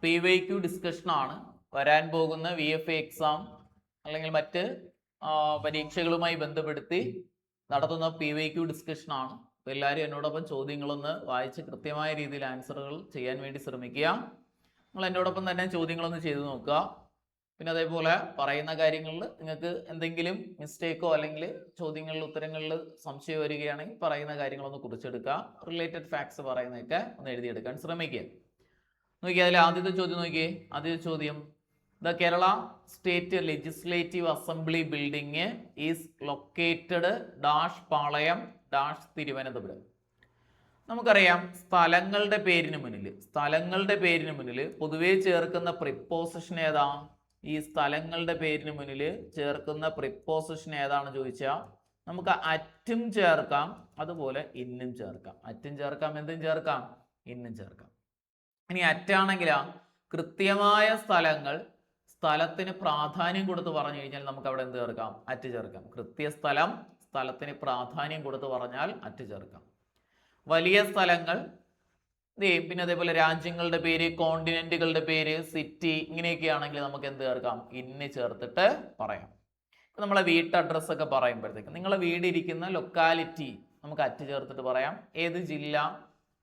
PYQ ഡിസ്കഷനാണ്. വരാൻ പോകുന്ന VFA exam അല്ലെങ്കിൽ മറ്റ് പരീക്ഷകളുമായി ബന്ധപ്പെടുത്തി നടത്തുന്ന PYQ ഡിസ്കഷനാണ്. അപ്പോൾ എല്ലാവരും എന്നോടൊപ്പം ചോദ്യങ്ങളൊന്ന് വായിച്ച് കൃത്യമായ രീതിയിൽ ആൻസറുകൾ ചെയ്യാൻ വേണ്ടി ശ്രമിക്കുക. നിങ്ങൾ എന്നോടൊപ്പം തന്നെ ചോദ്യങ്ങളൊന്ന് ചെയ്തു നോക്കുക. പിന്നെ അതേപോലെ പറയുന്ന കാര്യങ്ങളിൽ നിങ്ങൾക്ക് എന്തെങ്കിലും മിസ്റ്റേക്കോ അല്ലെങ്കിൽ ചോദ്യങ്ങളിൽ ഉത്തരങ്ങളിൽ സംശയം വരികയാണെങ്കിൽ പറയുന്ന കാര്യങ്ങളൊന്ന് കുറിച്ചെടുക്കുക. റിലേറ്റഡ് ഫാക്ട്സ് പറയുന്നതൊക്കെ ഒന്ന് എഴുതിയെടുക്കാൻ ശ്രമിക്കുക. നോക്കിയേ, അതിൽ ആദ്യത്തെ ചോദ്യം നോക്കിയേ. ആദ്യത്തെ ചോദ്യം, the Kerala state legislative assembly building is located dash Palayam dash Thiruvananthapuram. നമുക്കറിയാം സ്ഥലങ്ങളുടെ പേരിന് മുന്നിൽ പൊതുവെ ചേർക്കുന്ന പ്രിപ്പോസിഷൻ ഏതാ? ഈ സ്ഥലങ്ങളുടെ പേരിന് മുന്നിൽ ചേർക്കുന്ന പ്രിപ്പോസിഷൻ ഏതാണെന്ന് ചോദിച്ചാൽ നമുക്ക് അറ്റും ചേർക്കാം, അതുപോലെ ഇന്നും ചേർക്കാം. അറ്റും ചേർക്കാം, എന്തും ചേർക്കാം, ഇന്നും ചേർക്കാം. ഇനി അറ്റാണെങ്കിലാ കൃത്യമായ സ്ഥലത്തിന് പ്രാധാന്യം കൊടുത്ത് പറഞ്ഞു കഴിഞ്ഞാൽ നമുക്ക് അവിടെ എന്ത് ചേർക്കാം? അറ്റ് ചേർക്കാം. കൃത്യസ്ഥലം സ്ഥലത്തിന് പ്രാധാന്യം കൊടുത്ത് പറഞ്ഞാൽ അറ്റ് ചേർക്കാം. വലിയ സ്ഥലങ്ങൾ, പിന്നെ അതേപോലെ രാജ്യങ്ങളുടെ പേര്, കോണ്ടിനെന്റുകളുടെ പേര്, സിറ്റി, ഇങ്ങനെയൊക്കെ ആണെങ്കിൽ നമുക്ക് എന്ത് ചേർക്കാം? ഇന്ന് ചേർത്തിട്ട് പറയാം. നമ്മളെ വീട്ട് അഡ്രസ് ഒക്കെ പറയുമ്പോഴത്തേക്ക് നിങ്ങളെ വീട് ഇരിക്കുന്ന ലൊക്കാലിറ്റി നമുക്ക് അറ്റ് ചേർത്തിട്ട് പറയാം. ഏത് ജില്ല,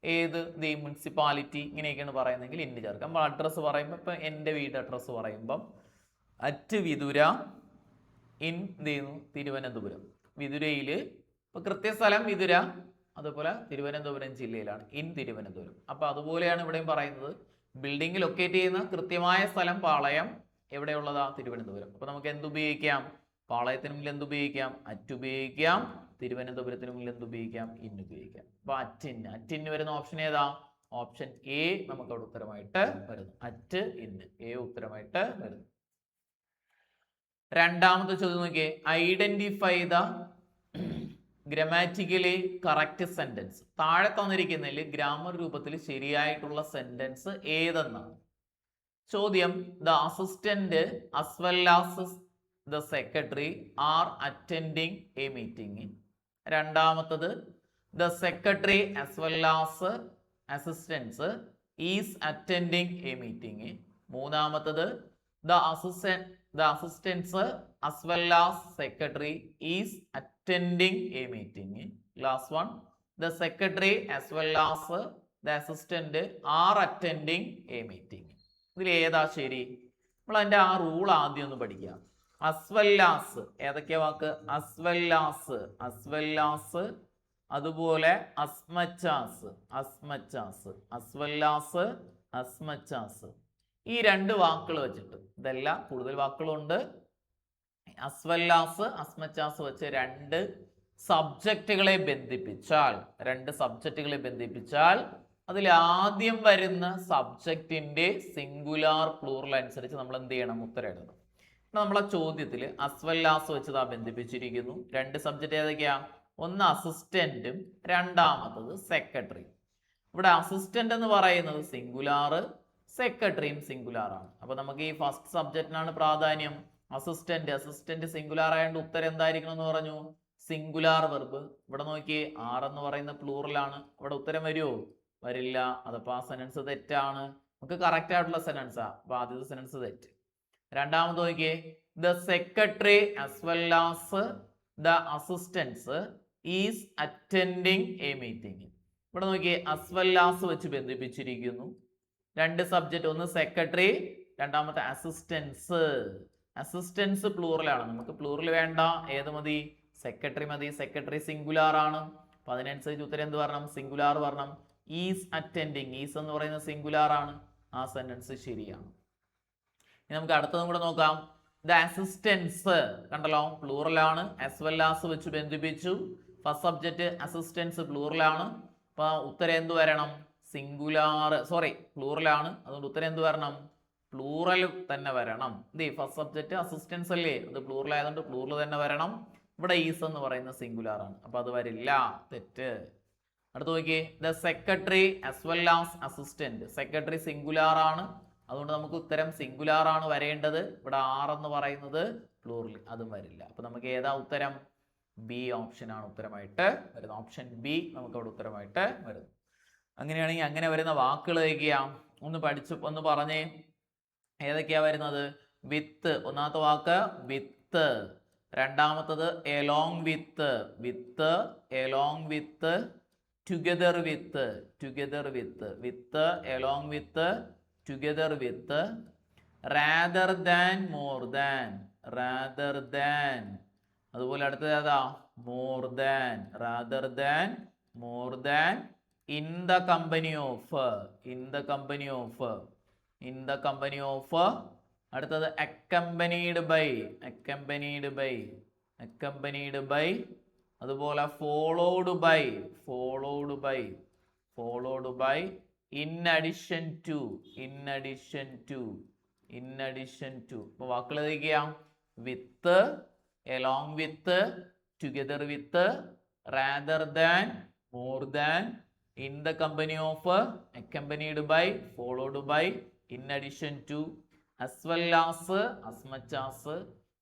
ഏത് മുനിസിപ്പാലിറ്റി, ഇങ്ങനെയൊക്കെയാണ് പറയുന്നതെങ്കിൽ ഇന്ന് ചേർക്കാം. നമ്മൾ അഡ്രസ്സ് പറയുമ്പോൾ ഇപ്പം എൻ്റെ വീട് അഡ്രസ്സ് പറയുമ്പം അറ്റ് വിതുര ഇൻ തിരുവനന്തപുരം. വിതുരയിൽ ഇപ്പം കൃത്യസ്ഥലം വിതുര, അതുപോലെ തിരുവനന്തപുരം ജില്ലയിലാണ്, ഇൻ തിരുവനന്തപുരം. അപ്പൊ അതുപോലെയാണ് ഇവിടെയും പറയുന്നത്. ബിൽഡിംഗ് ലൊക്കേറ്റ് ചെയ്യുന്ന കൃത്യമായ സ്ഥലം പാളയം, എവിടെയുള്ളതാ? തിരുവനന്തപുരം. അപ്പൊ നമുക്ക് എന്തുപയോഗിക്കാം? പാളയത്തിന് മുന്നിൽ എന്തുപയോഗിക്കാം? അറ്റ് ഉപയോഗിക്കാം. തിരുവനന്തപുരത്തിന് മുന്നിൽ എന്തുപയോഗിക്കാം? ഇന്ന് ഉപയോഗിക്കാം. അപ്പൊ അറ്റിന് വരുന്ന ഓപ്ഷൻ ഏതാ? ഓപ്ഷൻ എ നമുക്ക് അവിടെ ഉത്തരമായിട്ട് വരുന്നു. അറ്റ് ഇന്ന്, എ ഉത്തരമായിട്ട് വരുന്നു. രണ്ടാമത്തെ ചോദ്യം നോക്കിയേ. Identify the grammatically correct sentence. താഴെ തന്നിരിക്കുന്നതിൽ ഗ്രാമർ രൂപത്തിൽ ശരിയായിട്ടുള്ള സെന്റൻസ് ഏതെന്നാണ് ചോദ്യം. The assistant as well as the secretary are attending a meeting. രണ്ടാമത്തത് the secretary as well as assistants is attending a meeting. മൂന്നാമത്തത് the assistants as well as secretary is attending a meeting. Last one, the secretary as well as the assistant are attending a meeting. ഇതിൽ ഏതാ ശരി? നമ്മൾ അതിന്റെ ആ rule ആദ്യം ഒന്ന് പഠിക്കാം. അസ്വല്ലാസ് ഏതൊക്കെയാ വാക്ക്? അസ്വല്ലാസ്, അസ്വല്ലാസ്, അതുപോലെ അസ്മച്ചാസ്, അസ്മച്ചാസ്, അസ്വല്ലാസ്, അസ്മച്ചാസ്. ഈ രണ്ട് വാക്കുകൾ വെച്ചിട്ട്, ഇതെല്ലാം കൂടുതൽ വാക്കുകളുണ്ട്. അസ്വല്ലാസ്, അസ്മച്ചാസ് വെച്ച് രണ്ട് സബ്ജക്റ്റുകളെ ബന്ധിപ്പിച്ചാൽ അതിൽ ആദ്യം വരുന്ന സബ്ജക്റ്റിന്റെ സിംഗുലാർ പ്ലൂറൽ അനുസരിച്ച് നമ്മൾ എന്ത് ചെയ്യണം? ഉത്തരം എഴുതണം. നമ്മളെ ചോദ്യത്തിൽ അസ്വല്ലാസ് വെച്ചതാ ബന്ധിപ്പിച്ചിരിക്കുന്നു. രണ്ട് സബ്ജക്റ്റ് ഏതൊക്കെയാ? ഒന്ന് അസിസ്റ്റന്റും രണ്ടാമത്തത് സെക്രട്ടറി. ഇവിടെ അസിസ്റ്റന്റ് എന്ന് പറയുന്നത് സിംഗുലാർ, സെക്രട്ടറിയും സിംഗുലാർ ആണ്. അപ്പൊ നമുക്ക് ഈ ഫസ്റ്റ് സബ്ജക്റ്റിനാണ് പ്രാധാന്യം. അസിസ്റ്റന്റ് സിംഗുലാർ ആയതുകൊണ്ട് ഉത്തരം എന്തായിരിക്കണം എന്ന് പറഞ്ഞു? Singular verb. ഇവിടെ നോക്കിയേ, ആറെന്ന് പറയുന്ന പ്ലൂറലാണ്. ഇവിടെ ഉത്തരം വരുമോ? വരില്ല. അതപ്പോ ആ സെനൻസ് തെറ്റാണ്. നമുക്ക് കറക്റ്റ് ആയിട്ടുള്ള സെനൻസാ. അപ്പൊ ആദ്യത്തെ സെനൻസ് തെറ്റ്. രണ്ടാമത് നോക്കിയേ, the secretary as well as the assistance is attending A meeting. ഇവിടെ നോക്കിയേ, ആസ് വെൽ ആസ് വെച്ച് ബന്ധിപ്പിച്ചിരിക്കുന്നു. രണ്ട് സബ്ജക്റ്റ്, ഒന്ന് സെക്രട്ടറി, രണ്ടാമത്തെ അസിസ്റ്റൻസ്. അസിസ്റ്റൻസ് പ്ലൂറലാണ്. നമുക്ക് പ്ലൂറൽ വേണ്ട, ഏത് മതി? സെക്രട്ടറി മതി. സെക്രട്ടറി സിംഗുലാർ ആണ്. അപ്പൊ അതിനനുസരിച്ച് ഉത്തരം എന്ത് പറയണം? സിംഗുലാർ പറയണം. ഈസ് അറ്റൻഡിങ്, ഈസ് എന്ന് പറയുന്നത് സിംഗുലാർ ആണ്. ആ സെന്റൻസ് ശരിയാണ്. ഇനി നമുക്ക് അടുത്തതും കൂടെ നോക്കാം. ദ അസിസ്റ്റൻസ് കണ്ടല്ലോ, പ്ലൂറലാണ്. ആസ് വെൽ ആസ് വെച്ച് ബന്ധിപ്പിച്ചു. ഫസ്റ്റ് സബ്ജക്റ്റ് അസിസ്റ്റൻസ് പ്ലൂറലാണ്. അപ്പൊ ഉത്തരം എന്ത് വരണം? സിംഗുലാർ, പ്ലൂറലാണ്. അതുകൊണ്ട് ഉത്തരം എന്ത് വരണം? പ്ലൂറൽ തന്നെ വരണം. ഫസ്റ്റ് സബ്ജക്റ്റ് അസിസ്റ്റൻസ് അല്ലേ, അത് പ്ലൂറൽ ആയതുകൊണ്ട് പ്ലൂറൽ തന്നെ വരണം. ഇവിടെ ഈസ് എന്ന് പറയുന്ന സിംഗുലാർ ആണ്. അപ്പൊ അത് വരില്ല, തെറ്റ്. അടുത്ത് നോക്കിയേ, the secretary as well as assistant. Secretary singular ആണ്, അതുകൊണ്ട് നമുക്ക് ഉത്തരം സിംഗുലാർ ആണ് വരേണ്ടത്. ഇവിടെ ആറെന്ന് പറയുന്നത് പ്ലൂറൽ, അതും വരില്ല. അപ്പൊ നമുക്ക് ഏതാ ഉത്തരം? ബി ഓപ്ഷൻ ആണ് ഉത്തരമായിട്ട് വരുന്നത്. ഓപ്ഷൻ ബി നമുക്ക് അവിടെ ഉത്തരമായിട്ട് വരുന്നു. അങ്ങനെയാണെങ്കിൽ അങ്ങനെ വരുന്ന വാക്കുകൾ ഏതൊക്കെയാ? ഒന്ന് പറഞ്ഞേ, ഏതൊക്കെയാ വരുന്നത്? വിത്ത്, ഒന്നാമത്തെ വാക്ക് വിത്ത്. രണ്ടാമത്തത് along with, with, along with, together with, together with, with, along with, together with, rather than, more than, rather than. അതുപോലെ അടുത്തത് ഏതാ? More than, rather than, more than, in the company of, in the company of, in the company of. അടുത്തത് accompanied by, accompanied by, accompanied by. അതുപോലെ followed by, followed by, followed by, in addition to, in addition to, in addition to. ഇപ്പൊ വാക്കുകൾ ഏതൊക്കെയാ? With, along with, together with, rather than, more than, in the company of, accompanied by, followed by, in addition to, as well as, as much as.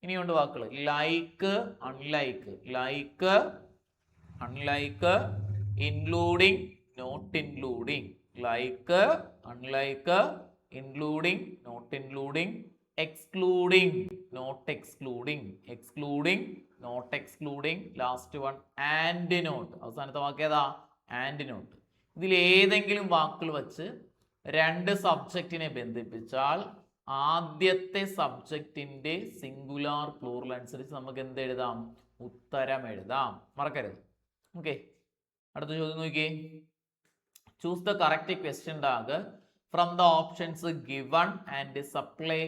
ഇനിയുണ്ട് വാക്കുകൾ like, unlike, like, unlike, including, not including, like, unlike, including, not including, excluding, not excluding, excluding, not excluding. Last one and not. അവസാനത്തെ വാക്ക് ഏതാ? And not. ഇതിൽ ഏതെങ്കിലും വാക്കുകൾ വെച്ച് രണ്ട് സബ്ജക്റ്റിനെ ബന്ധിപ്പിച്ചാൽ ആദ്യത്തെ സബ്ജക്റ്റിന്റെ സിംഗുലാർ പ്ലൂറൽ അനുസരിച്ച് നമുക്ക് എന്ത് എഴുതാം? ഉത്തരം എഴുതാം. മറക്കരുത്. ഓക്കെ, അടുത്ത ചോദ്യം നോക്കിയേ. Choose the correct question tag from the options given and supply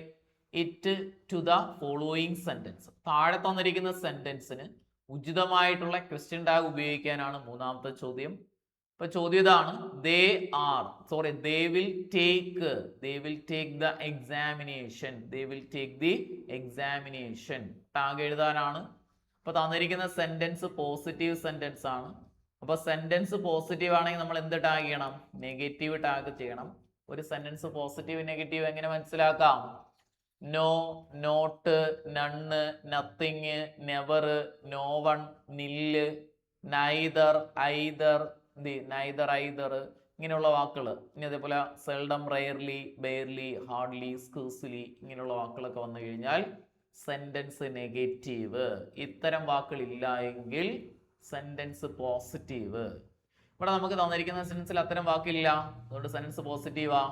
it to the following sentence. താഴെ തന്നിരിക്കുന്ന സെന്റൻസിന് ഉചിതമായിട്ടുള്ള ക്വസ്റ്റ്യൻ ടാഗ് ഉപയോഗിക്കാനാണ് മൂന്നാമത്തെ ചോദ്യം. ഇപ്പൊ ചോദ്യം ഇതാണ്, they will take the examination, they will take the examination. Tag എഴുതാനാണ്. അപ്പൊ തന്നിരിക്കുന്ന സെന്റൻസ് പോസിറ്റീവ് സെന്റൻസ് ആണ്. അപ്പൊ സെന്റൻസ് പോസിറ്റീവ് ആണെങ്കിൽ നമ്മൾ എന്ത് ടാഗ് ചെയ്യണം? നെഗറ്റീവ് ടാഗ് ചെയ്യണം. ഒരു സെന്റൻസ് പോസിറ്റീവ് നെഗറ്റീവ് എങ്ങനെ മനസ്സിലാക്കാം? No, not, none, nothing, never, no one, nil, neither, either, neither, either, ഇങ്ങനെയുള്ള വാക്കുകൾ. ഇനി അതേപോലെ seldom, rarely, barely, hardly, scarcely, ഇങ്ങനെയുള്ള വാക്കുകളൊക്കെ വന്നു കഴിഞ്ഞാൽ സെന്റൻസ് നെഗറ്റീവ്. ഇത്തരം വാക്കുകൾ ഇല്ല എങ്കിൽ സെന്റൻസ് പോസിറ്റീവ്. ഇവിടെ നമുക്ക് തന്നിരിക്കുന്ന സെന്റൻസിൽ അത്തരം വാക്കില്ല, അതുകൊണ്ട് സെന്റൻസ് പോസിറ്റീവാ.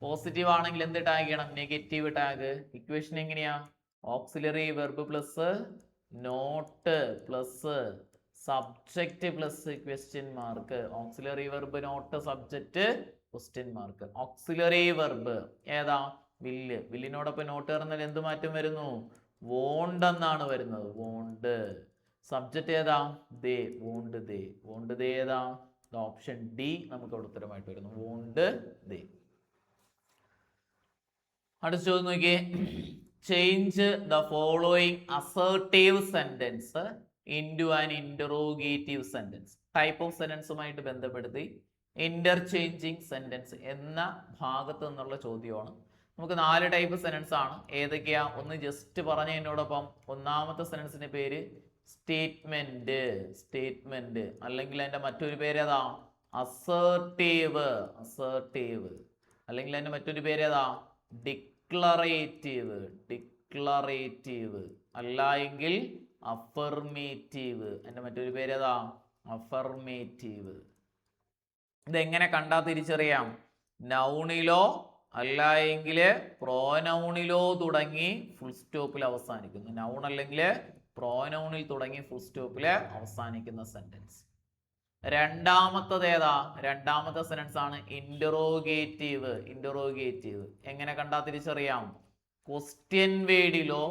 പോസിറ്റീവ് ആണെങ്കിൽ എന്ത് ടാഗ് ചെയ്യണം? Negative tag. ഇക്വേഷൻ എങ്ങനെയാ? Auxiliary verb plus not plus subject plus question mark. Auxiliary verb not subject question mark. Auxiliary verb ഏതാ? വില്ല്. വില്ലിനോടൊപ്പം നോട്ട് ചേർന്നാൽ എന്ത് മാറ്റം വരുന്നു? വോണ്ട് എന്നാണ് വരുന്നത്. വോണ്ട്. സബ്ജക്റ്റ് ഏതാ? ദേ. Won't they. വോണ്ട് ദേ ഏതാ? ഓപ്ഷൻ ഡി നമുക്ക് ഇവിടെ ഉത്തരമായിട്ട് വരുന്നു. Won't they. അടുത്ത ചോദ്യം നോക്കിയേ. Change the following assertive sentence into an interrogative sentence. Type of സെന്റൻസുമായിട്ട് ബന്ധപ്പെടുത്തി ഇന്റർചേഞ്ചിങ് സെന്റൻസ് എന്ന ഭാഗത്ത് നിന്നുള്ള ചോദ്യമാണ്. നമുക്ക് 4 ടൈപ്പ് സെന്റൻസ് ആണ്. ഏതൊക്കെയാ? ഒന്ന് ജസ്റ്റ് പറഞ്ഞ എന്നോടൊപ്പം. ഒന്നാമത്തെ സെന്റൻസിന്റെ പേര് സ്റ്റേറ്റ്മെന്റ്, സ്റ്റേറ്റ്മെന്റ്, അല്ലെങ്കിൽ അതിന്റെ മറ്റൊരു പേര് ഏതാ? അസർട്ടീവ്, അസർട്ടീവ്, അല്ലെങ്കിൽ അതിന്റെ മറ്റൊരു പേര് ഏതാ? ഡിക്ലറേറ്റീവ്, ഡിക്ലറേറ്റീവ്, അല്ല എങ്കിൽ അഫർമേറ്റീവ്. എൻ്റെ മറ്റൊരു പേര് ഏതാ? അഫർമേറ്റീവ്. ഇതെങ്ങനെ കണ്ടാ തിരിച്ചറിയാം? നൗണിലോ അല്ല എങ്കിൽ പ്രോനൗണിലോ തുടങ്ങി ഫുൾ സ്റ്റോപ്പിൽ അവസാനിക്കുന്നു. നൗൺ അല്ലെങ്കിൽ പ്രോനൗണിൽ തുടങ്ങി ഫുൾ സ്റ്റോപ്പിൽ അവസാനിക്കുന്ന സെന്റൻസ്. രണ്ടാമത്തത് ഏതാ? രണ്ടാമത്തെ സെന്റൻസ് ആണ് ഇന്ററോഗേറ്റീവ്. ഇന്ററോഗേറ്റീവ് എങ്ങനെ കണ്ടാ തിരിച്ചറിയാം? ക്വസ്റ്റ്യൻ വേർഡിലോ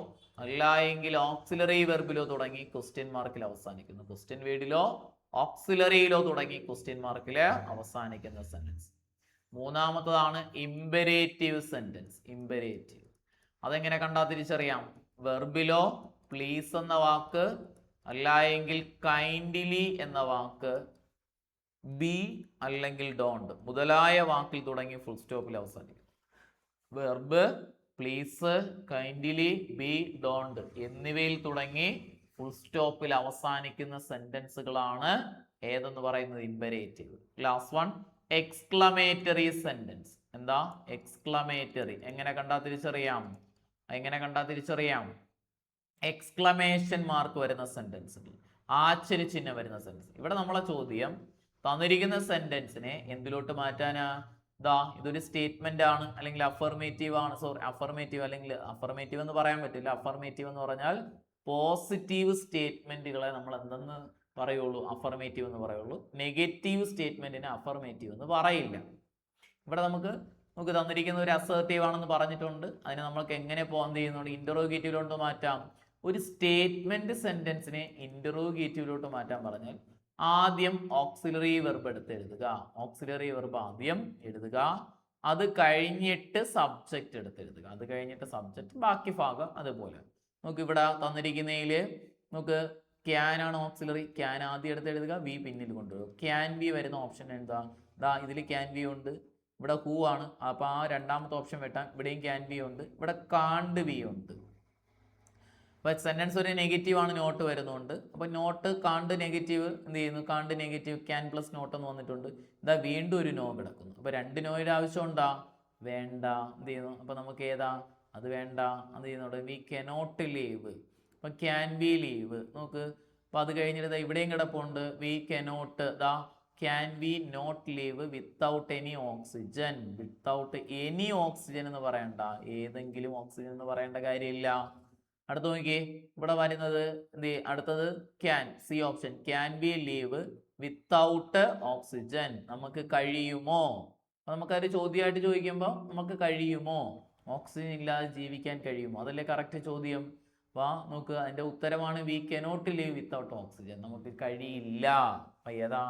അല്ല എങ്കിൽ ഓക്സിലറി വെർബിലോ തുടങ്ങി ക്വസ്റ്റ്യൻ മാർക്കിൽ അവസാനിക്കുന്നു. ക്വസ്റ്റ്യൻ വേർഡിലോ ഓക്സിലറിയിലോ തുടങ്ങി ക്വസ്റ്റ്യൻ മാർക്കിൽ അവസാനിക്കുന്ന സെന്റൻസ്. മൂന്നാമത്തതാണ് ഇംപെരേറ്റീവ് സെന്റൻസ്. ഇംപെരേറ്റീവ് അതെങ്ങനെ കണ്ടാ തിരിച്ചറിയാം? വെർബിലോ പ്ലീസ് എന്ന വാക്ക് അല്ല എങ്കിൽ കൈൻഡ്ലി എന്ന വാക്ക്, ബി അല്ലെങ്കിൽ ഡോണ്ട് മുതലായ വാക്കിൽ തുടങ്ങി ഫുൾ സ്റ്റോപ്പിൽ അവസാനിക്കും. Verb please, kindly, be, don't എന്നിവയിൽ തുടങ്ങി ഫുൾ സ്റ്റോപ്പിൽ അവസാനിക്കുന്ന സെന്റൻസുകളാണ് ഏതെന്ന് പറയുന്നത്? Imperative. Last one exclamatory sentence. എന്താ? എക്സ്ക്ലമേറ്ററി. എങ്ങനെ കണ്ടാ തിരിച്ചറിയാം? എക്സ്ക്ലമേഷൻ മാർക്ക് വരുന്ന സെന്റൻസുകൾ, ആശ്ചര്യചിഹ്നം വരുന്ന സെന്റൻസ്. ഇവിടെ നമ്മളെ ചോദ്യം തന്നിരിക്കുന്ന സെന്റൻസിനെ എന്തിലോട്ട് മാറ്റാനാ? ഇതൊരു സ്റ്റേറ്റ്മെന്റ് ആണ്, അല്ലെങ്കിൽ അഫർമേറ്റീവ് ആണ്. അഫർമേറ്റീവ് അല്ലെങ്കിൽ അഫർമേറ്റീവ് എന്ന് പറയാൻ പറ്റില്ല. അഫർമേറ്റീവ് എന്ന് പറഞ്ഞാൽ പോസിറ്റീവ് സ്റ്റേറ്റ്മെന്റുകളെ നമ്മൾ എന്തെന്ന് പറയുള്ളൂ? അഫർമേറ്റീവ് എന്ന് പറയുള്ളൂ. നെഗറ്റീവ് സ്റ്റേറ്റ്മെന്റിനെ അഫർമേറ്റീവ് എന്ന് പറയില്ല. ഇവിടെ നമുക്ക് തന്നിരിക്കുന്ന ഒരു അസേർട്ടീവ് ആണെന്ന് പറഞ്ഞിട്ടുണ്ട്. അതിനെ നമ്മൾക്ക് എങ്ങനെ എന്ത് ചെയ്യുന്നുണ്ട്? ഇന്ററോഗേറ്റീവിലോട്ട് മാറ്റാം. ഒരു സ്റ്റേറ്റ്മെന്റ് സെന്റൻസിനെ ഇന്ററോഗേറ്റീവിലോട്ട് മാറ്റാൻ പറഞ്ഞാൽ ആദ്യം ഓക്സിലറി വെർബ് എടുത്ത് എഴുതുക. ഓക്സിലറി വെർബ് ആദ്യം എഴുതുക. അത് കഴിഞ്ഞിട്ട് സബ്ജക്റ്റ് എടുത്ത് എഴുതുക. അത് കഴിഞ്ഞിട്ട് സബ്ജക്റ്റ്, ബാക്കി ഭാഗം അതുപോലെ. ഇവിടെ തന്നിരിക്കുന്നതില് ക്യാൻ ആണ് ഓക്സിലറി. ക്യാൻ ആദ്യം എടുത്ത് എഴുതുക, വി പിന്നിൽ കൊണ്ടുവരും. ക്യാൻ ബി വരുന്ന ഓപ്ഷൻ എന്താ? ഇതിൽ ക്യാൻ ബി ഉണ്ട്. ഇവിടെ ഹൂ ആണ്, അപ്പൊ ആ രണ്ടാമത്തെ ഓപ്ഷൻ വെട്ടാൻ. ഇവിടെയും ക്യാൻ ബി ഉണ്ട്. ഇവിടെ കാണ്ട് ബി ഉണ്ട്. അപ്പൊ സെന്റൻസ് ഒരു നെഗറ്റീവ് ആണ്, നോട്ട് വരുന്നുണ്ട്. അപ്പൊ നോട്ട് കാണ്ട് നെഗറ്റീവ് എന്ത് ചെയ്യുന്നു? കാണ്ട് നെഗറ്റീവ് ക്യാൻ പ്ലസ് നോട്ട് എന്ന് വന്നിട്ടുണ്ട്. വീണ്ടും ഒരു നോ കിടക്കുന്നു. അപ്പൊ രണ്ട് നോയുടെ ആവശ്യം ഉണ്ടാ? വേണ്ട. എന്ത് ചെയ്യുന്നു? അപ്പൊ നമുക്ക് ഏതാ? അത് വേണ്ട. എന്ത് ചെയ്യുന്നുണ്ട്? We cannot live. അപ്പൊ ക്യാൻ ബി ലീവ്. അപ്പൊ അത് കഴിഞ്ഞിട്ട് ഇവിടെയും കിടപ്പുണ്ട്. We cannot can we not live without any oxygen. Without any oxygen എന്ന് പറയണ്ട, ഏതെങ്കിലും ഓക്സിജൻ എന്ന് പറയേണ്ട കാര്യമില്ല. അടുത്ത് നോക്കിയേ, ഇവിടെ വരുന്നത് അടുത്തത് can, C option. Can be leave without oxygen. നമുക്ക് കഴിയുമോ? നമുക്കൊരു ചോദ്യമായിട്ട് ചോദിക്കുമ്പോൾ നമുക്ക് കഴിയുമോ? ഓക്സിജൻ ഇല്ലാതെ ജീവിക്കാൻ കഴിയുമോ? അതല്ലേ കറക്റ്റ് ചോദ്യം. അപ്പൊ അതിന്റെ ഉത്തരമാണ് V cannot leave without oxygen. നമുക്ക് കഴിയില്ല. അപ്പൊ ഏതാ?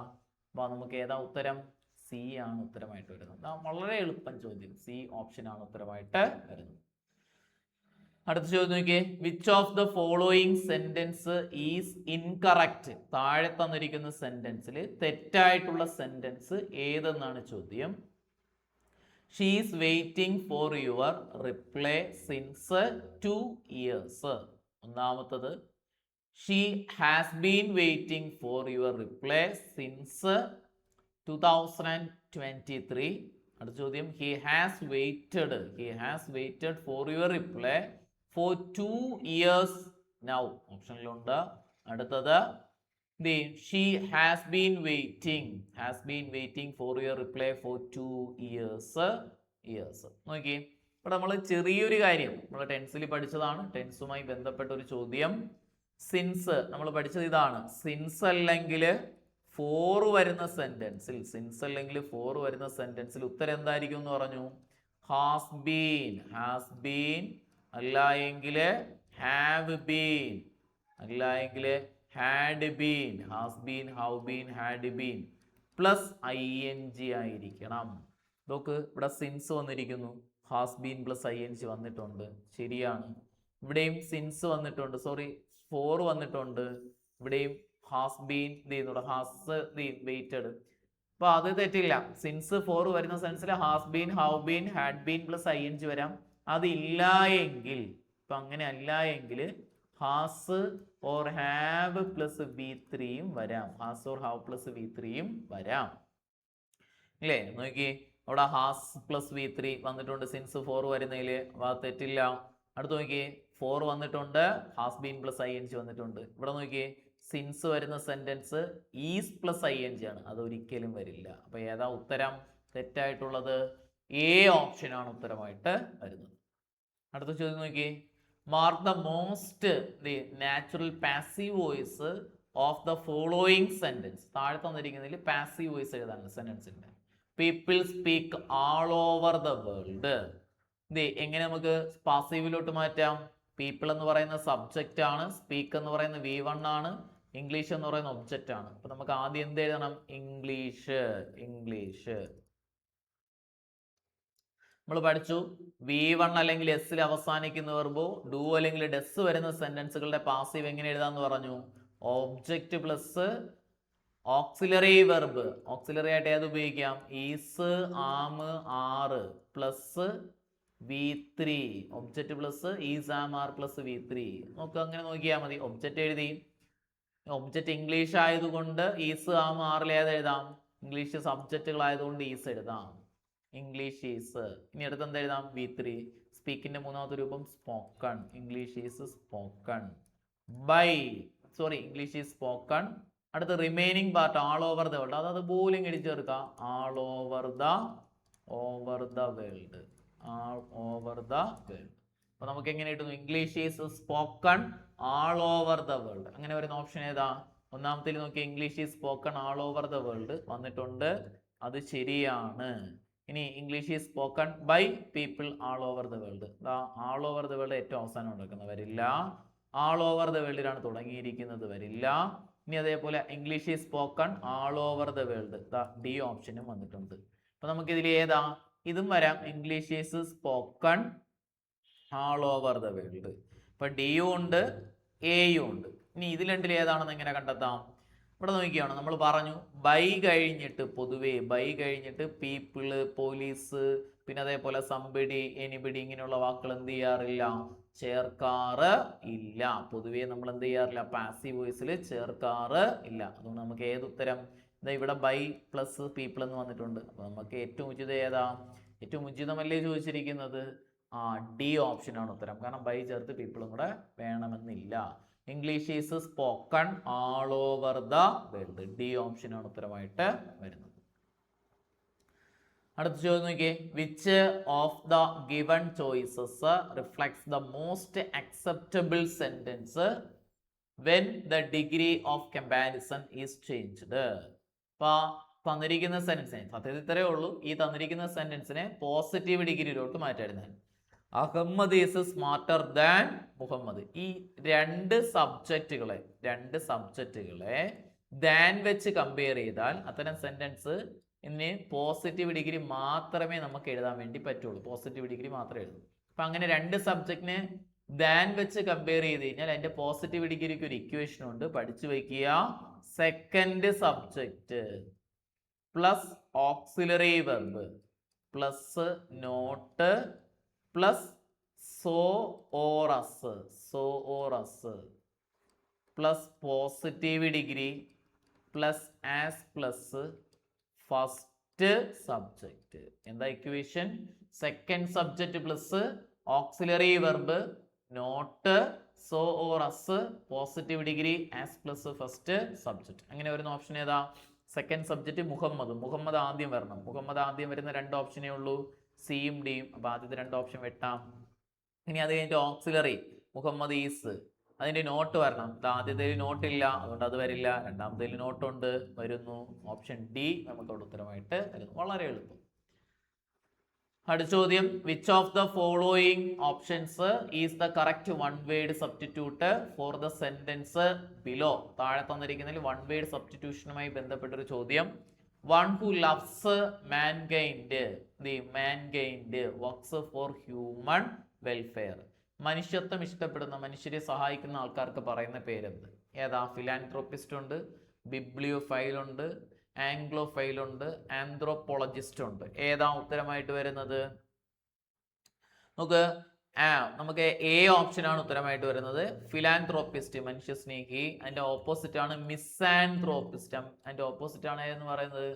നമുക്ക് ഏതാ ഉത്തരം? സി ആണ് ഉത്തരമായിട്ട് വരുന്നത്. വളരെ എളുപ്പം ചോദ്യം. സി ഓപ്ഷൻ ആണ് ഉത്തരമായിട്ട് വരുന്നത്. അടുത്ത ചോദ്യം നോക്കിയേ. Which of the following sentence is incorrect? താഴെ തന്നിരിക്കുന്ന സെന്റൻസിൽ തെറ്റായിട്ടുള്ള സെന്റൻസ് ഏതെന്നാണ് ചോദ്യം. She is waiting for your reply since 2 years. ഒന്നാമത്തത് she has been waiting for your reply since 2023. അടുത്ത ചോദ്യം he has waited for your reply for 2 years now. ഓപ്ഷനിലുണ്ട്. അടുത്തത് she has been waiting for your reply for 2 years. നോക്കി, ഇവിടെ നമ്മൾ ചെറിയൊരു കാര്യം നമ്മൾ ടെൻസിൽ പഠിച്ചതാണ്. ടെൻസുമായി ബന്ധപ്പെട്ട ഒരു ചോദ്യം. സിൻസ് നമ്മൾ പഠിച്ചത് ഇതാണ്. സിൻസ് അല്ലെങ്കിൽ ഫോർ വരുന്ന സെന്റൻസിൽ ഉത്തരം എന്തായിരിക്കും എന്ന് പറഞ്ഞു? ഹാസ് ബീൻ, അല്ല എങ്കിൽ ഹാവ് ബീൻ, അല്ല എങ്കിൽ had been. Has been, have been, had been plus ING ആയിരിക്കണം. നോക്ക്, ഇവിടെ സിൻസ് വന്നിരിക്കുന്നു. ഹാസ് ബീൻ പ്ലസ് ING വന്നിട്ടുണ്ട്, ശരിയാണ്. ഇവിടെയും സിൻസ് വന്നിട്ടുണ്ട്, ഫോർ വന്നിട്ടുണ്ട്. ഇവിടെയും ഹാസ് ബീൻ ഹാസ് വെയിറ്റഡ്. അപ്പൊ അത് തെറ്റില്ല. സിൻസ് ഫോർ വരുന്ന സെൻസിൽ has been, have been, had been plus ING വരാം. അതില്ല എങ്കിൽ, ഇപ്പൊ അങ്ങനെ അല്ല എങ്കിൽ ഹാസ് ഓർ ഹാവ് പ്ലസ് V3യും വരാം. ഹാസ് ഓർ ഹാവ് പ്ലസ് V3യും വരാം. ഇല്ലേ? നോക്കി, അവിടെ ഹാസ് പ്ലസ് V3 വന്നിട്ടുണ്ട് സിൻസ് ഫോർ വരുന്നതിൽ. തെറ്റില്ല. അടുത്ത് നോക്കിയേ, ഫോർ വന്നിട്ടുണ്ട്, ഹാസ് ബീൻ പ്ലസ് ING വന്നിട്ടുണ്ട്. ഇവിടെ നോക്കിയേ, സിൻസ് വരുന്ന സെന്റൻസ് ഈസ് പ്ലസ് ING ആണ്, അത് ഒരിക്കലും വരില്ല. അപ്പൊ ഏതാ ഉത്തരം? തെറ്റായിട്ടുള്ളത് എ ഓപ്ഷൻ ആണ് ഉത്തരമായിട്ട് വരുന്നത്. അടുത്ത ചോദ്യം നോക്കിയേ. Mark the most natural passive voice of the following sentence. താഴെ തന്നിരിക്കുന്നതിൽ പാസീവ് വോയിസ് എഴുതാനുള്ള സെന്റൻസിന്റെ. People speak all over the world. എങ്ങനെ നമുക്ക് പാസീവിലോട്ട് മാറ്റാം? പീപ്പിൾ എന്ന് പറയുന്ന സബ്ജക്റ്റ് ആണ്, സ്പീക്ക് എന്ന് പറയുന്ന V1 ആണ്, ഇംഗ്ലീഷ് എന്ന് പറയുന്ന ഒബ്ജക്റ്റ് ആണ്. അപ്പൊ നമുക്ക് ആദ്യം എന്ത് എഴുതണം? ഇംഗ്ലീഷ്. നമ്മൾ പഠിച്ചു V1 അല്ലെങ്കിൽ എസ്സിൽ അവസാനിക്കുന്ന വെർബോ ഡു അല്ലെങ്കിൽ ഡെസ് വരുന്ന സെന്റൻസുകളുടെ പാസീവ് എങ്ങനെ എഴുതാന്ന് പറഞ്ഞു? Object plus auxiliary verb. Auxiliary ആയിട്ട് ഏത് ഉപയോഗിക്കാം? Is, am, are plus V3. Object plus is, am, are plus V3. നോക്കുക, അങ്ങനെ നോക്കിയാൽ മതി. ഒബ്ജക്റ്റ് എഴുതി. ഒബ്ജക്റ്റ് ഇംഗ്ലീഷ് ആയതുകൊണ്ട് ഈസ്, ആം, ആറിൽ ഏത് എഴുതാം? ഇംഗ്ലീഷ് സബ്ജക്റ്റുകൾ ആയതുകൊണ്ട് ഈസ് എഴുതാം. English is. ഇനി അടുത്ത് എന്താ എഴുതാം? V3. സ്പീക്കിന്റെ മൂന്നാമത്തെ രൂപം spoken. English is spoken by, sorry, English is spoken. അടുത്ത remaining part all over the world, അത് അതുപോലെ ഇങ്ങനെ ചേർക്കുക. All over the world, all over the world. അപ്പൊ നമുക്ക് എങ്ങനെ കിട്ടുന്നു? English is spoken all over the world. അങ്ങനെ വരുന്ന ഓപ്ഷൻ ഏതാ? ഒന്നാമത്തിൽ നോക്കി, English is spoken all over the world വന്നിട്ടുണ്ട്, അത് ശരിയാണ്. ഇനി English is spoken by people all over the world, all over the world ഏറ്റവും അവസാനം ഉണ്ടാക്കുന്നത് വരില്ല. ആൾ ഓവർ ദ വേൾഡിലാണ് തുടങ്ങിയിരിക്കുന്നത്, വരില്ല. ഇനി അതേപോലെ English is spoken all over the world, D ഓപ്ഷനും വന്നിട്ടുണ്ട്. അപ്പൊ നമുക്ക് ഇതിൽ ഏതാ? ഇതും വരാം, English is spoken all over the world. ഇപ്പൊ ഡിയും ഉണ്ട്, എയും ഉണ്ട്. ഇനി ഇതിൽ രണ്ടിൽ ഏതാണെന്ന് എങ്ങനെ കണ്ടെത്താം? ഇവിടെ നോക്കിയാണ്, നമ്മൾ പറഞ്ഞു ബൈ കഴിഞ്ഞിട്ട്, പൊതുവേ ബൈ കഴിഞ്ഞിട്ട് പീപ്പിള്, പോലീസ്, പിന്നെ അതേപോലെ സംബഡി, എനിബഡി ഇങ്ങനെയുള്ള വാക്കുകൾ എന്ത് ചെയ്യാറില്ല? ചേർക്കാറ് ഇല്ല. പൊതുവേ നമ്മൾ എന്ത് ചെയ്യാറില്ല? പാസീവ് വോയിസിൽ ചേർക്കാറ് ഇല്ല. അതുകൊണ്ട് നമുക്ക് ഏത് ഉത്തരം? ഇവിടെ ബൈ പ്ലസ് പീപ്പിൾ എന്ന് വന്നിട്ടുണ്ട്. അപ്പൊ നമുക്ക് ഏറ്റവും ഉചിതം ഏതാ? ഏറ്റവും ഉചിതമല്ലേ ചോദിച്ചിരിക്കുന്നത്? ഡി ഓപ്ഷൻ ആണ് ഉത്തരം. കാരണം ബൈ ചേർത്ത് പീപ്പിളും കൂടെ വേണമെന്നില്ല. English is spoken all over the world, D option ആണ് ഉത്തരമായിട്ട് വരുന്നത്. അടുത്ത ചോദ്യം നോക്കിയേ, which of the given choices reflects the most acceptable sentence when the degree of comparison is changed. അപ്പൊ തന്നിരിക്കുന്ന സെന്റൻസിനെ, സത്യത്തിൽ ഇത്രയേ ഉള്ളൂ, ഈ തന്നിരിക്കുന്ന സെന്റൻസിനെ പോസിറ്റീവ് ഡിഗ്രിയിലോട്ട് മാറ്റായിരുന്നു. Ahmed is smarter than Muhammad. ഈ രണ്ട് സബ്ജക്റ്റുകളെ ദാൻ വെച്ച് കമ്പയർ ചെയ്താൽ അത്തരം സെന്റൻസ് ഇനി പോസിറ്റീവ് ഡിഗ്രി മാത്രമേ നമുക്ക് എഴുതാൻ വേണ്ടി പറ്റുള്ളൂ. പോസിറ്റീവ് ഡിഗ്രി മാത്രമേ എഴുതൂ. അപ്പൊ അങ്ങനെ രണ്ട് സബ്ജക്റ്റിനെ ദാൻ വെച്ച് കമ്പയർ ചെയ്ത് കഴിഞ്ഞാൽ അതിന്റെ പോസിറ്റീവ് ഡിഗ്രിക്ക് ഒരു ഇക്വേഷൻ ഉണ്ട്, പഠിച്ചു വെക്കുക. Second subject plus auxiliary verb plus not plus so or as plus positive degree plus as plus first subject. എന്താ equation? Second subject plus auxiliary verb not so or as positive degree as plus first subject. അങ്ങനെ വരുന്ന option ഏതാ? Second subject Muhammad ആദ്യം വരണം. മുഹമ്മദ് ആദ്യം വരുന്ന രണ്ട് ഓപ്ഷനേ ഉള്ളൂ, സിയും ഡിയും. അപ്പൊ ആദ്യത്തെ രണ്ട് ഓപ്ഷൻ വെട്ടാം. ഇനി അത് കഴിഞ്ഞിട്ട് ഓക്സിലറി മുഹമ്മദ് ഈസ്, അതിന്റെ നോട്ട് വരണം. ആദ്യത്തേൽ നോട്ട് ഇല്ല, അതുകൊണ്ട് അത് വരില്ല. രണ്ടാമത്തേൽ നോട്ടുണ്ട്, വരുന്നു. ഓപ്ഷൻ ഡി നമുക്ക് അവിടെ ഉത്തരമായിട്ട് വരുന്നു. വളരെ എളുപ്പം. അടുത്ത ചോദ്യം, which of the following options is the correct one word substitute for the sentence below? താഴെ തന്നിരിക്കുന്നതിൽ വൺ വേർഡ് സബ്സ്റ്റിറ്റ്യൂഷനുമായി ബന്ധപ്പെട്ട ഒരു ചോദ്യം. One who loves mankind, the mankind works for human welfare. മനുഷ്യത്വം ഇഷ്ടപ്പെടുന്ന, മനുഷ്യരെ സഹായിക്കുന്ന ആൾക്കാർക്ക് പറയുന്ന പേരെന്ത്? ഏതാ? ഫിലാൻത്രോപ്പിസ്റ്റ് ഉണ്ട്, ബിബ്ലിയോഫൈൽ ഉണ്ട്, ആംഗ്ലോഫൈൽ ഉണ്ട്, ആന്ത്രോപോളജിസ്റ്റ് ഉണ്ട്. ഏതാ ഉത്തരമായിട്ട് വരുന്നത്? നമുക്ക് എ ഓപ്ഷൻ ആണ് ഉത്തരമായിട്ട് വരുന്നത്. ഫിലാൻത്രോപ്പിസ്റ്റ്, മനുഷ്യ സ്നേഹി. അതിന്റെ ഓപ്പോസിറ്റ് ആണ് മിസാൻത്രോപ്പിസ്റ്റ്. അതിന്റെ ഓപ്പോസിറ്റ് ആണ് എന്ന് പറയുന്നത്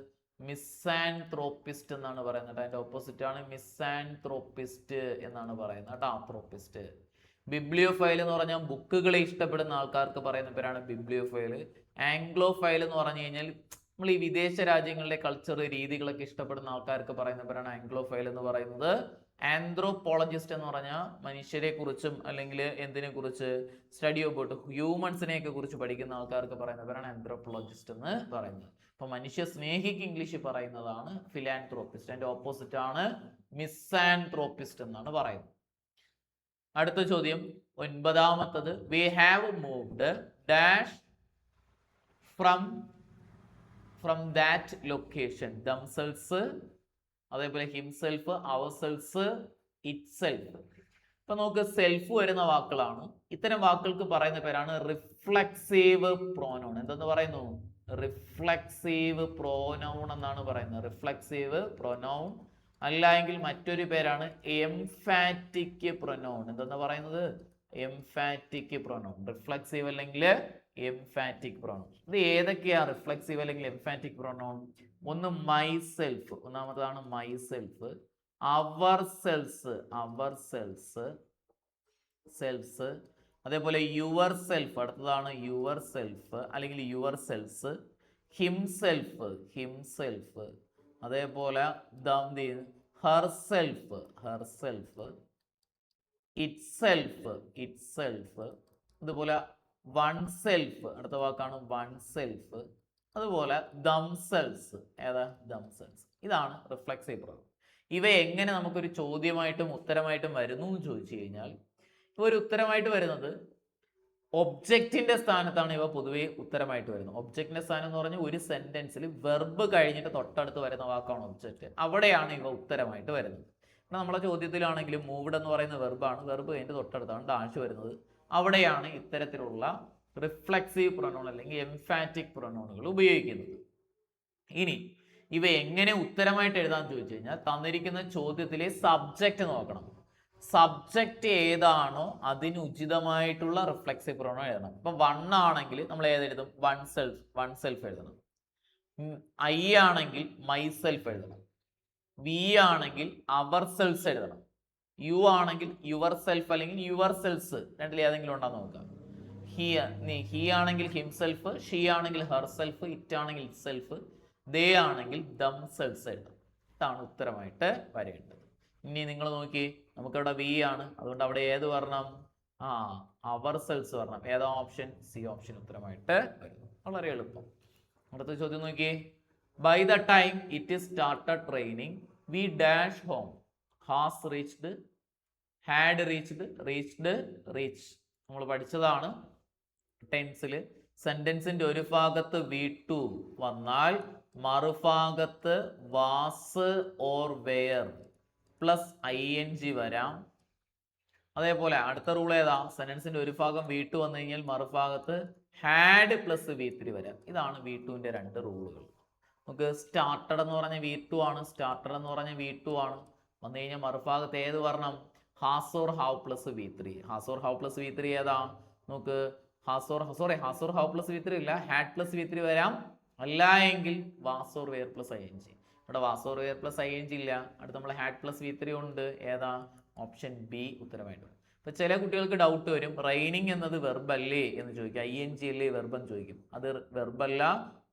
മിസാൻത്രോപ്പിസ്റ്റ് എന്നാണ് പറയുന്നത്. അതിന്റെ ഓപ്പോസിറ്റ് ആണ് മിസാൻത്രോപ്പിസ്റ്റ് എന്നാണ് പറയുന്നത് കേട്ടോ, ആന്ത്രോപ്പിസ്റ്റ്. ബിബ്ലിയോഫൈൽ എന്ന് പറഞ്ഞാൽ ബുക്കുകളെ ഇഷ്ടപ്പെടുന്ന ആൾക്കാർക്ക് പറയുന്ന പേരാണ് ബിബ്ലിയോഫൈൽ. ആംഗ്ലോഫൈൽ എന്ന് പറഞ്ഞു കഴിഞ്ഞാൽ നമ്മൾ ഈ വിദേശ രാജ്യങ്ങളിലെ കൾച്ചർ രീതികളൊക്കെ ഇഷ്ടപ്പെടുന്ന ആൾക്കാർക്ക് പറയുന്ന പേരാണ് ആംഗ്ലോഫൈൽ എന്ന് പറയുന്നത്. ആന്ത്രോപോളജിസ്റ്റ് എന്ന് പറഞ്ഞാൽ മനുഷ്യരെ കുറിച്ചും അല്ലെങ്കിൽ എന്തിനെ കുറിച്ച് സ്റ്റഡി അബൌട്ട് ഹ്യൂമൻസിനെ ഒക്കെ കുറിച്ച് പഠിക്കുന്ന ആൾക്കാർക്ക് പറയുന്ന പേരാണ് ആന്ത്രോപോളജിസ്റ്റ് എന്ന് പറയുന്നത്. അപ്പൊ മനുഷ്യ സ്നേഹിക്ക് ഇംഗ്ലീഷിൽ പറയുന്നതാണ് ഫിലാൻത്രോപ്പിസ്റ്റ്. അതിന്റെ ഓപ്പോസിറ്റ് ആണ് മിസാൻത്രോപ്പിസ്റ്റ് എന്നാണ് പറയുന്നത്. അടുത്ത ചോദ്യം 9ാമത്തത്, we have moved dash from that location. Themselves, അതേപോലെ ഹിംസെൽഫ്, അവർസെൽഫ്, ഇറ്റ്സെൽഫ്. ഇപ്പൊ നമുക്ക് സെൽഫ് വരുന്ന വാക്കുകളാണ്. ഇത്തരം വാക്കുകൾക്ക് പറയുന്ന പേരാണ് റിഫ്ലെക്സീവ് പ്രോനൗൺ. എന്തെന്ന് പറയുന്നു? റിഫ്ലെക്സീവ് പ്രോനൗൺ എന്നാണ് പറയുന്നത്. Reflexive pronoun. അല്ല എങ്കിൽ മറ്റൊരു പേരാണ് എംഫാറ്റിക് പ്രൊനൗൺ. എന്തെന്ന് പറയുന്നത്? Emphatic pronoun. റിഫ്ലെക്സീവ് അല്ലെങ്കിൽ എംഫാറ്റിക് പ്രൊനൗൺ. ഇത് ഏതൊക്കെയാ റിഫ്ലെക്സീവ് അല്ലെങ്കിൽ എംഫാറ്റിക് പ്രൊനൗൺ? ഒന്ന് മൈ സെൽഫ്, ഒന്നാമതാണ് myself. Ourselves, selves. അതേപോലെ യുവർ സെൽഫ്, അടുത്തതാണ് യുവർ സെൽഫ് അല്ലെങ്കിൽ യുവർ സെൽസ്. ഹിംസെൽഫ്. അതേപോലെ ഹർ സെൽഫ്. ഇറ്റ്സെൽഫ്. അതുപോലെ വൺ സെൽഫ്, അടുത്ത വാക്കാണ് വൺ സെൽഫ്. അതുപോലെ ദംസെൽസ്, ഏതാ ദംസെൽസ്. ഇതാണ് റിഫ്ലെക്സീവ് പ്രൊനൗൺ. ഇവ എങ്ങനെ നമുക്കൊരു ചോദ്യമായിട്ടും ഉത്തരമായിട്ടും വരുന്നു എന്ന് ചോദിച്ചു കഴിഞ്ഞാൽ, ഇപ്പൊ ഒരു ഉത്തരമായിട്ട് വരുന്നത് ഒബ്ജക്റ്റിന്റെ സ്ഥാനത്താണ് ഇവ പൊതുവെ ഉത്തരമായിട്ട് വരുന്നത്. ഒബ്ജക്റ്റിന്റെ സ്ഥാനം എന്ന് പറഞ്ഞാൽ ഒരു സെന്റൻസിൽ വെർബ് കഴിഞ്ഞിട്ട് തൊട്ടടുത്ത് വരുന്ന വാക്കാണ് ഒബ്ജക്റ്റ്. അവിടെയാണ് ഇവ ഉത്തരമായിട്ട് വരുന്നത്. നമ്മളെ ചോദ്യത്തിലാണെങ്കിലും മൂവ്ഡ് എന്ന് പറയുന്ന വെർബാണ്, വെർബ് കഴിഞ്ഞിട്ട് തൊട്ടടുത്താണ് ഡാഷ് വരുന്നത്. അവിടെയാണ് ഇത്തരത്തിലുള്ള റിഫ്ലെക്സീവ് പ്രൊനൗൺ അല്ലെങ്കിൽ എംഫാറ്റിക് പ്രൊനൗണുകൾ ഉപയോഗിക്കുന്നത്. ഇനി ഇവ എങ്ങനെ ഉത്തരമായിട്ട് എഴുതാൻ ചോദിച്ചു കഴിഞ്ഞാൽ, തന്നിരിക്കുന്ന ചോദ്യത്തിലെ സബ്ജക്റ്റ് നോക്കണം. സബ്ജക്റ്റ് ഏതാണോ അതിന് ഉചിതമായിട്ടുള്ള റിഫ്ലെക്സീവ് പ്രൊനൗൺ എഴുതണം. ഇപ്പൊ വൺ ആണെങ്കിൽ നമ്മൾ ഏതെഴുതും? വൺ സെൽഫ് എഴുതണം. ഐ ആണെങ്കിൽ മൈ സെൽഫ് എഴുതണം. വി ആണെങ്കിൽ അവർ സെൽസ് എഴുതണം. യു ആണെങ്കിൽ യുവർ സെൽഫ് അല്ലെങ്കിൽ യുവർ സെൽസ്, രണ്ടിൽ ഏതെങ്കിലും ഉണ്ടോ നോക്കാം. ഹി ആണെങ്കിൽ ഹിംസെൽഫ്, ഷീ ആണെങ്കിൽ ഹെർ സെൽഫ്, ഇറ്റ് ആണെങ്കിൽ ഇറ്റ് സെൽഫ്, ദേ ആണെങ്കിൽ ദം സെൽസ് എഴുതണം. ഇതാണ് ഉത്തരമായിട്ട് വരേണ്ടത്. ഇനി നിങ്ങൾ നോക്കി, നമുക്കവിടെ വി ആണ്, അതുകൊണ്ട് അവിടെ ഏത് വരണം? അവർ സെൽസ് വരണം. ഏതാ ഓപ്ഷൻ? സി ഓപ്ഷൻ ഉത്തരമായിട്ട് വരുന്നു. വളരെ എളുപ്പം. അടുത്ത ചോദ്യം നോക്കി. By the time it started training we dash home has reached, had reached, reach. നമ്മൾ പഠിച്ചതാണ്. ടെൻസിൽ സെന്റൻസിന്റെ ഒരു ഭാഗത്ത് വി ടു വന്നാൽ മറുഭാഗത്ത് was or were plus ING വരാം. അതേപോലെ അടുത്ത റൂൾ ഏതാ? സെന്റൻസിന്റെ ഒരു ഭാഗം വി ടു വന്നു കഴിഞ്ഞാൽ മറുഭാഗത്ത് ഹാഡ് പ്ലസ് V3 വരാം. ഇതാണ് വി ടുവിന്റെ രണ്ട് റൂളുകൾ. നമുക്ക് സ്റ്റാർട്ടഡ് എന്ന് പറഞ്ഞ വി ടു ആണ്, സ്റ്റാർട്ടഡ് എന്ന് പറഞ്ഞ വി ടു ആണ്. വന്നു കഴിഞ്ഞാൽ മറുഭാഗത്ത് ഏത് വരണം? Has or have plus V3. Has or have plus V3 ഏതാ? നമുക്ക് has or have plus V3 ഇല്ല, ഹാഡ് പ്ലസ് V3 വരാം. അല്ല എങ്കിൽ was or were plus ING. ഇവിടെ was or were plus ING ഇല്ല, അടുത്ത് നമ്മൾ ഹാഡ് പ്ലസ് V3 ഉണ്ട്. ഏതാ? ഓപ്ഷൻ ബി ഉത്തരമായിട്ട് വരും. ഇപ്പൊ ചില കുട്ടികൾക്ക് ഡൗട്ട് വരും, റൈനിങ് എന്നത് വെർബല്ലേ എന്ന് ചോദിക്കും. ING അല്ലേ വെർബ് എന്ന് ചോദിക്കും. അത് വെർബല്ല,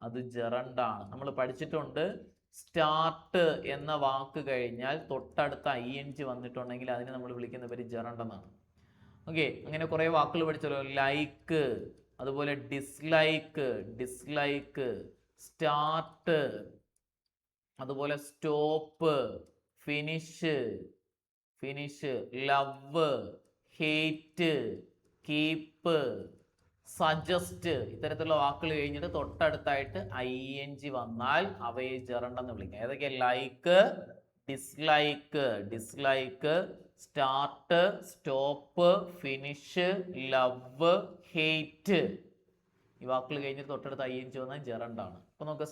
അത് ജെറണ്ട് ആണ്. നമ്മൾ പഠിച്ചിട്ടുണ്ട്, സ്റ്റാർട്ട് എന്ന വാക്ക് കഴിഞ്ഞാൽ തൊട്ടടുത്ത ING വന്നിട്ടുണ്ടെങ്കിൽ അതിനെ നമ്മൾ വിളിക്കുന്ന പേര് ജെറണ്ട് എന്നാണ്. ഓക്കെ, അങ്ങനെ കുറെ വാക്കുകൾ പഠിച്ചല്ലോ. ലൈക്ക്, അതുപോലെ ഡിസ്ലൈക്ക്, സ്റ്റാർട്ട്, അതുപോലെ stop, finish, love, hate, keep, suggest. ഇത്തരത്തിലുള്ള വാക്കുകൾ കഴിഞ്ഞിട്ട് തൊട്ടടുത്തായിട്ട് ING വന്നാൽ അവയെ ജെറണ്ടെന്ന് വിളിക്കാം. ഏതൊക്കെ? Like, dislike, start, stop, finish, love, hate. ഈ വാക്കുകൾ കഴിഞ്ഞിട്ട് തൊട്ടടുത്ത് ING വന്നാൽ ജെറണ്ടാണ്. അപ്പൊ നമുക്ക്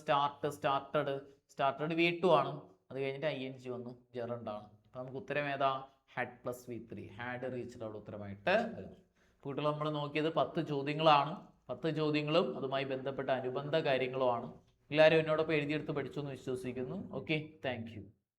സ്റ്റാർട്ടഡ് V2 ആണ്, അത് കഴിഞ്ഞിട്ട് ING വന്നു, ജെറണ്ടാണ്. അപ്പൊ നമുക്ക് ഉത്തരം ഏതാ? Had plus V3, had reached അവിടെ ഉത്തരമായിട്ട് വരുന്നു. കൂട്ടുകൾ നമ്മൾ നോക്കിയത് 10 ചോദ്യങ്ങളാണ്. 10 ചോദ്യങ്ങളും അതുമായി ബന്ധപ്പെട്ട അനുബന്ധ കാര്യങ്ങളുമാണ്. എല്ലാവരും എന്നോടൊപ്പം എഴുതിയെടുത്ത് പഠിച്ചു എന്ന് വിശ്വസിക്കുന്നു. Okay, thank you.